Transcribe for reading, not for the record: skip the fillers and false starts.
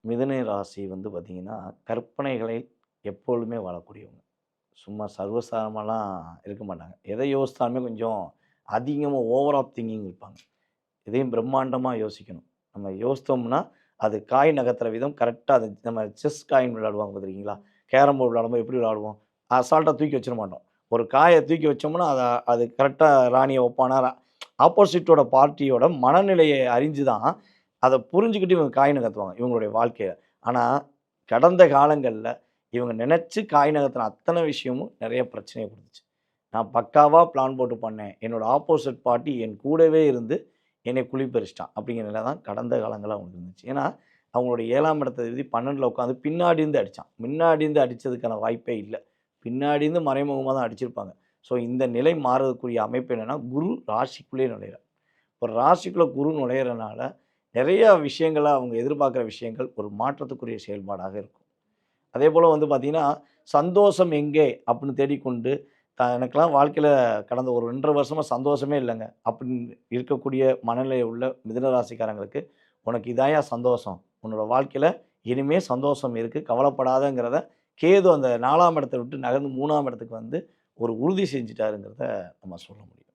மிதுன ராசி பார்த்திங்கன்னா, கற்பனைகளை எப்பொழுதுமே வாழக்கூடியவங்க. சும்மா சர்வசாதாரணமாலாம் இருக்க மாட்டாங்க. எதை யோசித்தாலுமே கொஞ்சம் அதிகமா ஓவர் ஆஃப் திங்கிங் இருப்பாங்க. எதையும் பிரம்மாண்டமா யோசிக்கணும். நம்ம யோசித்தோம்னா, அது காய் நகர்த்துற விதம் கரெக்ட்டா அது நம்ம செஸ் காயின் விளையாடுவாங்க பார்த்துருக்கீங்களா? கேரம் போர்டு விளையாடும்போது எப்படி விளையாடுவோம்? அசால்ட்டா தூக்கி வச்சிட மாட்டோம். ஒரு காய தூக்கி வச்சோம்னா, அது கரெக்ட்டா ராணிய வைப்பானா, ஆப்போசிட்டோட பார்ட்டியோட மனநிலைய அறிஞ்சு தான், அத புரிஞ்சுகிட்டு இவங்க காய் நகர்த்துவாங்க, இவங்களுடைய வாழ்க்கையில. ஆனா, கடந்த காலங்கள்ல இவங்க நெனச்சு காய் நகர்த்துன அத்தன விஷயமும் நெறைய பிரச்சனைய குடுத்துச்சு. நான் பக்காவா பிளான் போட்டு பண்ணேன். என்னோட ஆப்போசிட் பார்ட்டி என் கூடவே இருந்து என்னைய குழி பறிச்சுட்டான். அப்படிங்கிற நிலை தான் கடந்த காலங்கள்ல அவங்களுக்கு இருந்துச்சு. ஏன்னா, அவங்களுடைய 7ஆம் இடத்த அதிபதி 12ல உட்காந்து பின்னாடி இருந்து அடிச்சான். முன்னாடி இருந்து அடிச்சதுக்கான வாய்ப்பே இல்ல. பின்னாடி இருந்து மறைமுகமா தான் அடிச்சிருப்பாங்க. ஸோ, இந்த நிலை மாறுவதற்குரிய அமைப்பு என்னன்னா, குரு ராசிக்குள்ளேயே நுழையிறார். ஒரு ராசிக்குள்ள குரு நுழையிறனால, நெறைய விஷயங்கள அவங்க எதிர்பார்க்கிற விஷயங்கள் ஒரு மாற்றத்துக்குரிய செயல்பாடாக இருக்கும். அதேபோல பார்த்தீங்கன்னா, "சந்தோஷம் எங்கே?" அப்படின்னு தேடிக்கொண்டு, எனக்கெல்லாம் வாழ்க்கையில கடந்த ஒரு 2 1/2 வருஷமா சந்தோஷமே இல்லங்க. அப்படின்னு இருக்கக்கூடிய மனநிலை உள்ள மிதுன ராசிக்காரங்களுக்கு, "உனக்கு இதான்யா சந்தோஷம். உன்னோட வாழ்க்கையில இனிமே சந்தோஷம் இருக்கு. கவலைப்படாதங்கிறத" கேது அந்த 4ஆம் இடத்த விட்டு நகர்ந்து 3ஆம் இடத்துக்கு ஒரு உறுதி செஞ்சுட்டாருங்கிறத நம்ம சொல்ல முடியும்.